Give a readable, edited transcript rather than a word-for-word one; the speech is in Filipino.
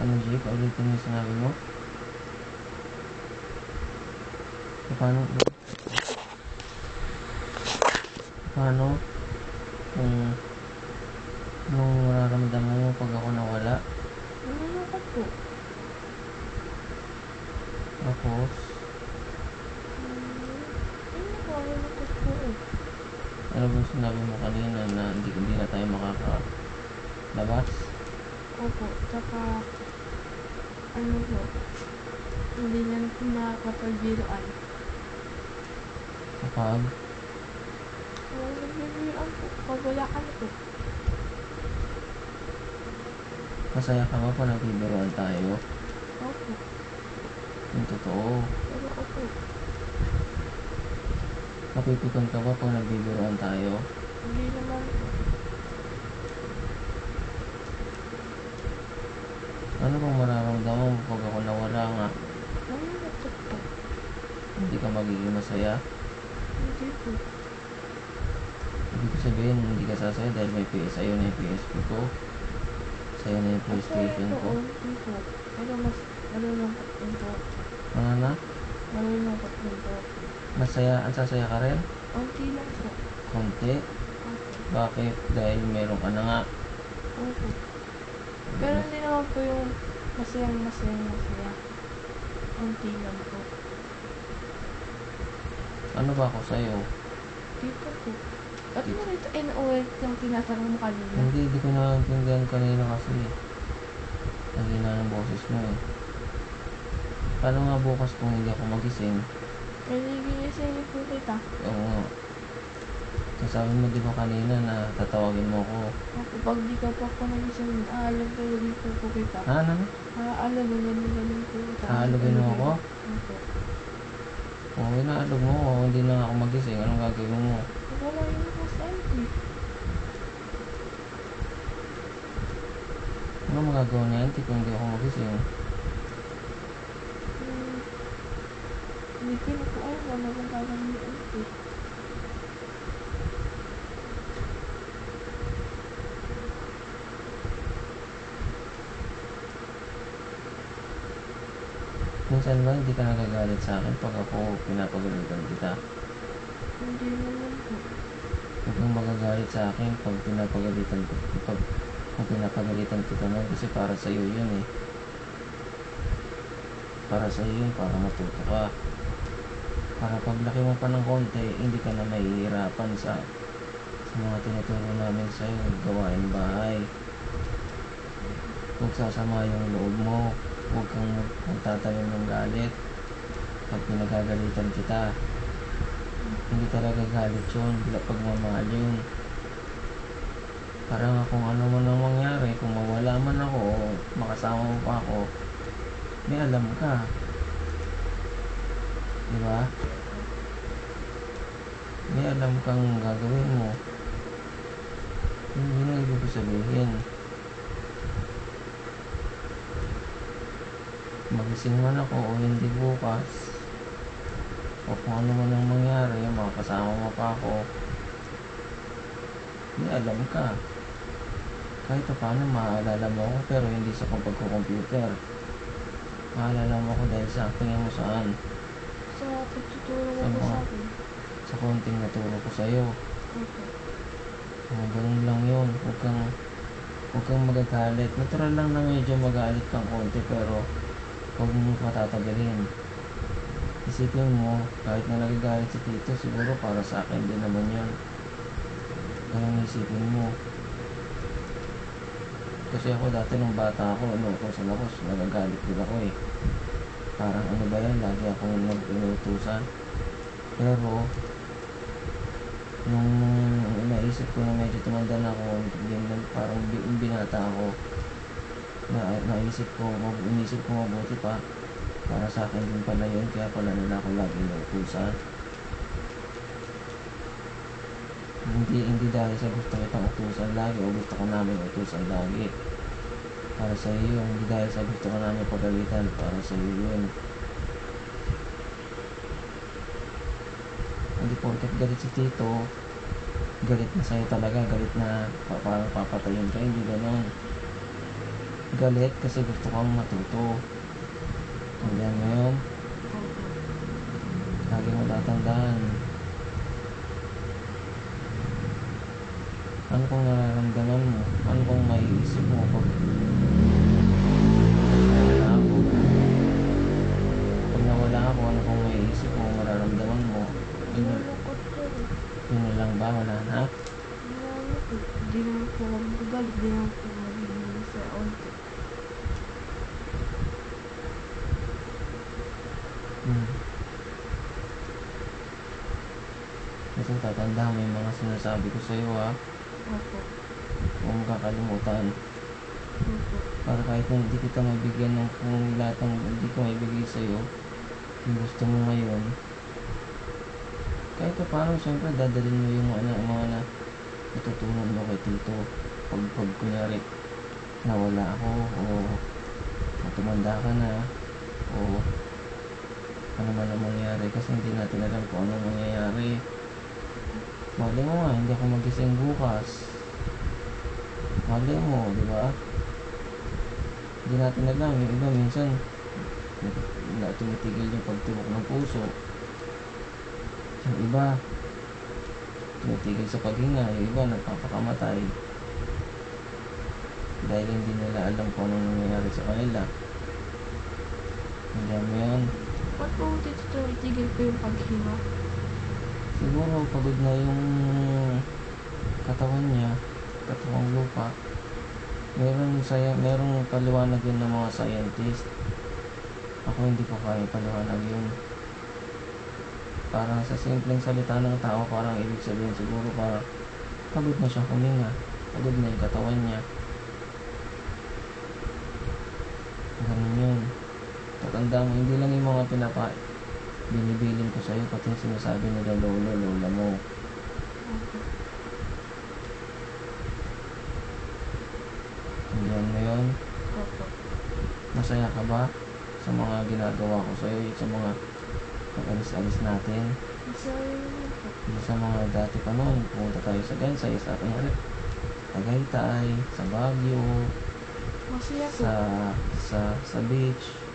Ano, Jake? Ulitin mo yung sinabi mo? Paano kung nung nararamdaman mo pag ako nawala? Nalulungkot po. Tapos, Nalulungkot po eh. ano ba yung sinabi mo kanina na hindi na tayo makakalabas? Opo, tsaka ano po, hindi na nakakapagbiruan. Kapag Nagbibiruan po, pag wala kami po. masaya ka ba pag nagbibiruan tayo? Opo, Yung totoo. pero opo, Napipikon ka ba pag nagbibiruan tayo? hindi naman po. Ano bang mararamdaman mo pag ako nawala nga? Nalulungkot po. Hindi ka magiging masaya? Hindi po. Ibig ko sabihin, hindi ka sasaya dahil may sa'yo na yung PSP ko. Sa'yo na yung PlayStation ko. Hindi po. Pero mas nalulungkot din po. Ano na? Nalulungkot din po. Masaya, ang sasaya ka rin? Unti lang po. Konti? Opo. Bakit? Dahil meron ka na nga. Opo. Pero hindi naman po yung masaya. Unti lang po. Ano ba ako sa'yo? Dito po. Ba't mo rito NOL yung tinatanong mo kanina? Hindi ko nakaintindihan kanina kasi nagina ng boses mo eh. Paano nga bukas kung hindi ako magising? Ginisingin po kita. Oo nga. Sasabi mo di ba kanina na tatawagin mo ako? Ako, pag di ka pa ako nagising, aalam ko yun po kita. Ha? Ano? Aalam mo ganun po kita. Aalugin mo ako? Opo. Oo, inaalog mo ako. Hindi na ako magising. Anong gagawin mo? Wala yung empty. Ano magagawa niya? Hindi kung hindi ako magising. Hindi ko na po alam. Wala kong gagawin yung empty. Minsan ba hindi ka nagagalit sa akin pag ako pinapagalitan kita? Hindi naman po. Huwag kang magagalit sa akin pag pinapagalitan ko. Kung pinapagalitan kita nun kasi para sa iyo yun eh. Para sa iyo yun, para matuto ka. Para paglaki mo pa ng konti, hindi ka na mahihirapan sa mga tinuturo namin sa iyo, gawain bahay. Huwag sasama yung loob mo. Huwag kang magtatanim ng galit pag pinagagalitan kita. Hindi talaga galit yun, pagmamahal yun. Parang kung ano man ang mangyari, kung mawala man ako o makasama mo pa ako, may alam ka. Diba? May alam kang gagawin mo. Yun ang ibig sabihin. Magising man ako o hindi bukas, o kung ano man ang mangyari, makakasama mo pa ako, may alam ka. Kahit paano maaalala mo ako, pero hindi sa pagko-computer. Maalala mo ako dahil sa acting mo saan? Sa pagtuturo mo po sa akin. Sa konting naturo ko sa'yo. Okay. Ganun lang yun. Huwag kang magagalit. Natural lang na medyo magalit kang konti, pero huwag mo patatagalin. Isipin mo, kahit na nagagalit si Tito, siguro para sa akin din naman yun. Ganun isipin mo. Kasi ako dati nung bata ako, inuutosan ako, nagagalit din ako eh. Parang ano ba yan, lagi akong inuutosan. Pero, nung naisip ko na medyo tumanda na ako, parang binata ako, inisip ko mabuti pa, para sa akin din pala yun, kaya pala nila ako lagi inuutosan. Hindi dahil sa gusto kitang utusan lagi o gusto ko namin utusan lagi. Para sa iyo, hindi dahil sa gusto ko namin pagalitan, para sa iyo yun. Hindi porket galit si Tito, galit na sa'yo talaga, galit na parang papatayin ka, hindi ganon. galit kasi gusto kang matuto. Tandaan mo yun. Opo. Lagi mo tatandaan. Ano kung nararamdaman mo? Ano kung maiisip mo pag nawala ako? Pag nawala ako, ano kung maiisip mo, mararamdaman mo? Yun, Nalulungkot ko rin. yun na lang ba? Wala na? Nalulungkot. Di naman po ako magagalit. Di naman po magiging sa onti. Hmm. Kasi tatanda mo yung mga sinasabi ko sa'yo, ha? Opo. Huwag mong kakalimutan. Opo. Para kahit na hindi kita mabigyan ng kung lahat ng hindi ko maibigay sa'yo, yung gusto mo ngayon, kahit pa paano, syempre, dadalhin mo yung mga natutunan mo kay Tito. Pag kunyari, nawala ako, o tumanda ka na, o ano man ang mangyari, kasi hindi natin alam kung anong mangyayari. Malay mo nga, hindi ako magising bukas. Malay mo, di ba? Hindi natin alam. Yung iba minsan, tumitigil yung pagtibok ng puso. Yung iba, tumitigil sa paghinga. Yung iba, nagpapakamatay. Dahil hindi nila alam kung anong nangyayari sa kanila. Hindi mo yun. Ba't po dito tumitigil po yung paghinga? Siguro pagod na yung katawan niya, katawang lupa. Merong paliwanag yun ng mga scientist. Ako hindi ko kaya paliwanag yun. Parang sa simpleng salita ng tao, parang ibig sabihin siguro parang pagod na siya huminga. Pagod na yung katawan niya. Ganun yun. Tatanda mo, hindi lang yung mga binibilin ko sa'yo, pati yung sinasabi nila lola mo. Opo. Tandaan mo yun. Opo. Masaya ka ba sa mga ginagawa ko sa'yo, sa mga pag-alis-alis natin? Masaya naman po. Sa mga dati pa noon, pumunta tayo sa Gansay, sa Tagaytay, sa Baguio, Masaya po. sa beach.